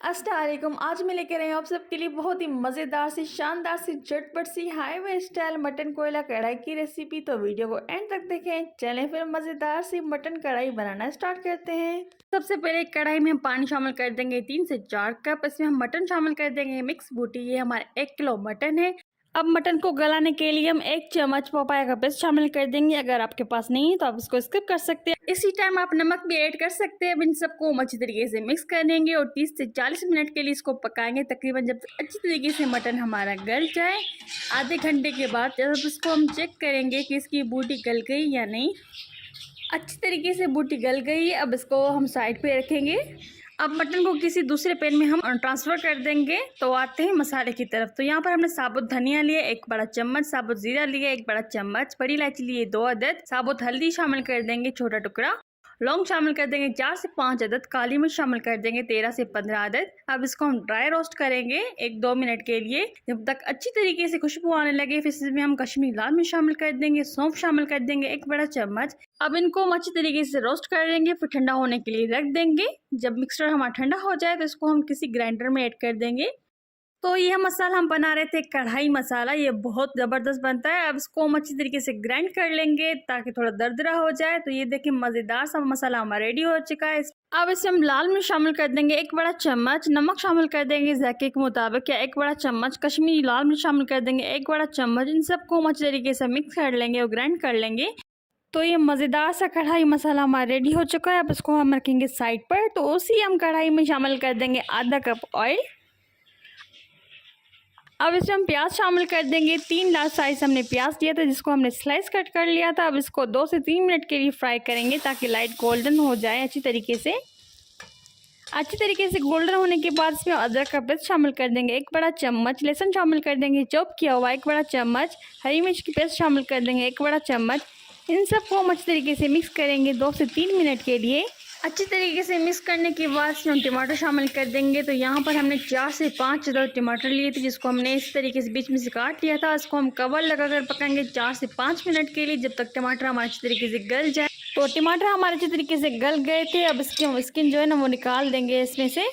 अस्सलाम वालेकुम। आज मैं लेकर आई हूँ आप सबके लिए बहुत ही मज़ेदार सी शानदार सी झटपट सी हाईवे स्टाइल मटन कोयला कढ़ाई की रेसिपी। तो वीडियो को एंड तक देखें। चलें फिर मज़ेदार सी मटन कढ़ाई बनाना स्टार्ट करते हैं। सबसे पहले कढ़ाई में हम पानी शामिल कर देंगे 3 से 4 कप। इसमें हम मटन शामिल कर देंगे मिक्स बूटी। ये हमारा 1 किलो मटन है। अब मटन को गलाने के लिए हम 1 चम्मच पपाया का पेस्ट शामिल कर देंगे। अगर आपके पास नहीं है तो आप इसको स्किप कर सकते हैं। इसी टाइम आप नमक भी ऐड कर सकते हैं। अब इन सबको अच्छी तरीके से मिक्स कर देंगे और 30 से 40 मिनट के लिए इसको पकाएंगे, तकरीबन जब तक अच्छी तरीके से मटन हमारा गल जाए। आधे घंटे के बाद जब इसको हम चेक करेंगे कि इसकी बूटी गल गई या नहीं। अच्छी तरीके से बूटी गल गई। अब इसको हम साइड पे रखेंगे। अब मटन को किसी दूसरे पैन में हम ट्रांसफ़र कर देंगे। तो आते हैं मसाले की तरफ। तो यहाँ पर हमने साबुत धनिया लिए 1 बड़ा चम्मच, साबुत जीरा लिए 1 बड़ा चम्मच, बड़ी इलायची लिए 2 अदद, साबुत हल्दी शामिल कर देंगे छोटा टुकड़ा, लौंग शामिल कर देंगे 4 से 5 अदद, काली मिर्च शामिल कर देंगे 13 से 15 अदद। अब इसको हम ड्राई रोस्ट करेंगे 1-2 मिनट के लिए, जब तक अच्छी तरीके से खुशबू आने लगे। फिर इसमें हम कश्मीरी लाल मिर्च शामिल कर देंगे, सौंफ शामिल कर देंगे 1 बड़ा चम्मच। अब इनको हम अच्छी तरीके से रोस्ट कर देंगे, फिर ठंडा होने के लिए रख देंगे। जब मिक्सचर हमारा ठंडा हो जाए तो इसको हम किसी ग्राइंडर में ऐड कर देंगे। तो ये मसाला हम बना रहे थे कढ़ाई मसाला, ये बहुत ज़बरदस्त बनता है। अब इसको हम अच्छी तरीके से ग्राइंड कर लेंगे ताकि थोड़ा दरदरा हो जाए। तो ये देखिए मज़ेदार सा मसाला हमारा रेडी हो चुका है। अब इसमें हम लाल मिर्च शामिल कर देंगे 1 बड़ा चम्मच, नमक शामिल कर देंगे जायके के मुताबिक या 1 बड़ा चम्मच, कश्मीरी लाल मिर्च शामिल कर देंगे 1 बड़ा चम्मच। इन सबको हम अच्छी तरीके से मिक्स कर लेंगे और ग्राइंड कर लेंगे। तो ये मज़ेदार सा कढ़ाई मसाला हमारा रेडी हो चुका है। अब इसको हम रखेंगे साइड पर। तो उसी हम कढ़ाई में शामिल कर देंगे आधा कप ऑयल। अब इसमें हम प्याज शामिल कर देंगे। 3 लार्ज साइज हमने प्याज लिया था जिसको हमने स्लाइस कट कर लिया था। अब इसको 2 से 3 मिनट के लिए फ्राई करेंगे ताकि लाइट गोल्डन हो जाए अच्छी तरीके से। अच्छी तरीके से गोल्डन होने के बाद इसमें अदरक का पेस्ट शामिल कर देंगे 1 बड़ा चम्मच, लहसुन शामिल कर देंगे चॉप किया हुआ 1 बड़ा चम्मच, हरी मिर्च की पेस्ट शामिल कर देंगे 1 बड़ा चम्मच। इन सबको हम अच्छी तरीके से मिक्स करेंगे 2 से 3 मिनट के लिए। अच्छी तरीके से मिक्स करने के बाद इसमें हम टमाटर शामिल कर देंगे। तो यहाँ पर हमने 4 से 5 टमाटर लिए थे जिसको हमने इस तरीके से बीच में से काट लिया था। इसको हम कवर लगाकर पकाएंगे 4 से 5 मिनट के लिए, जब तक टमाटर हमारे अच्छी तरीके से गल जाए। तो टमाटर हमारे अच्छी तरीके से गल गए थे। अब इसकी हम स्किन जो है ना वो निकाल देंगे इसमें से।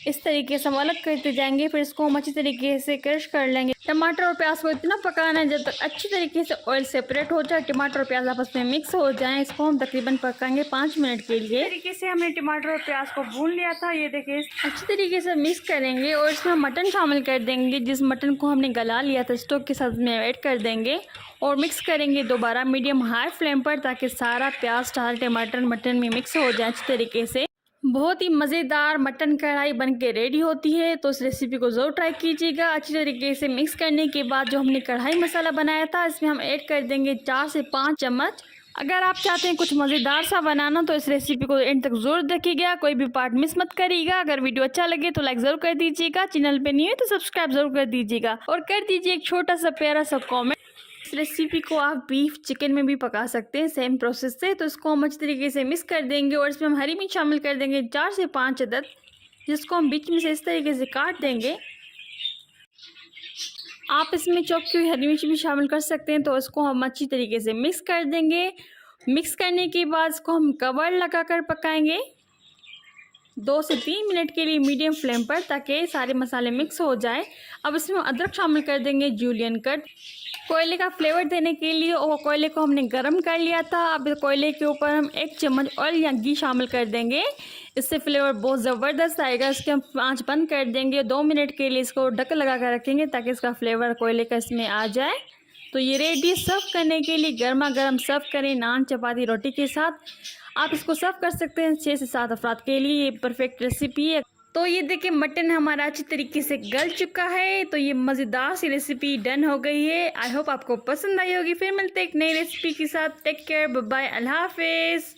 इस तरीके से हम अलग करते जाएंगे। फिर इसको हम अच्छी तरीके से क्रश कर लेंगे। टमाटर और प्याज को इतना पकाना है जब तक अच्छी तरीके से ऑयल सेपरेट हो जाए, टमाटर और प्याज आपस में मिक्स हो जाएं। इसको हम तकरीबन पकाएंगे 5 मिनट के लिए। इस तरीके से हमने टमाटर और प्याज को भून लिया था। ये देखिए अच्छी तरीके से मिक्स करेंगे और इसमें मटन शामिल कर देंगे। जिस मटन को हमने गला लिया था स्टोव के साथ में ऐड कर देंगे और मिक्स करेंगे दोबारा मीडियम हाई फ्लेम पर, ताकि सारा प्याज टमाटर मटन में मिक्स हो जाए अच्छी तरीके से। बहुत ही मज़ेदार मटन कढ़ाई बनके रेडी होती है। तो इस रेसिपी को ज़रूर ट्राई कीजिएगा। अच्छी तरीके से मिक्स करने के बाद जो हमने कढ़ाई मसाला बनाया था इसमें हम ऐड कर देंगे 4 से 5 चम्मच। अगर आप चाहते हैं कुछ मज़ेदार सा बनाना तो इस रेसिपी को एंड तक ज़रूर देखिएगा, कोई भी पार्ट मिस मत करिएगा। अगर वीडियो अच्छा लगे तो लाइक ज़रूर कर दीजिएगा, चैनल पे नहीं है तो सब्सक्राइब ज़रूर कर दीजिएगा और कर दीजिए एक छोटा सा प्यारा सा कॉमेंट। इस रेसिपी को आप बीफ चिकन में भी पका सकते हैं सेम प्रोसेस से। तो इसको हम अच्छी तरीके से मिक्स कर देंगे और इसमें हम हरी मिर्च शामिल कर देंगे 4 से 5 अदद, जिसको हम बीच में से इस तरीके से काट देंगे। आप इसमें चॉप की हुई हरी मिर्च भी शामिल कर सकते हैं। तो इसको हम अच्छी तरीके से मिक्स कर देंगे। मिक्स करने के बाद इसको हम कवर लगाकर पकाएंगे 2 से 3 मिनट के लिए मीडियम फ्लेम पर, ताकि सारे मसाले मिक्स हो जाए। अब इसमें अदरक शामिल कर देंगे जूलियन कट, कोयले का फ्लेवर देने के लिए। और कोयले को हमने गरम कर लिया था। अब कोयले के ऊपर हम 1 चम्मच ऑयल या घी शामिल कर देंगे। इससे फ्लेवर बहुत ज़बरदस्त आएगा। इसके हम आँच बंद कर देंगे 2 मिनट के लिए, इसको ढक लगा कर रखेंगे ताकि इसका फ्लेवर कोयले का इसमें आ जाए। तो ये रेडी सर्व करने के लिए गर्मा गर्म सर्व करें नान चपाती रोटी के साथ। आप इसको सर्व कर सकते हैं 6 से 7 अफराद के लिए। ये परफेक्ट रेसिपी है। तो ये देखिए मटन हमारा अच्छी तरीके से गल चुका है। तो ये मज़ेदार सी रेसिपी डन हो गई है। आई होप आपको पसंद आई होगी। फिर मिलते हैं एक नई रेसिपी के साथ। टेक केयर, बाय बाय, अल्लाह हाफिज़।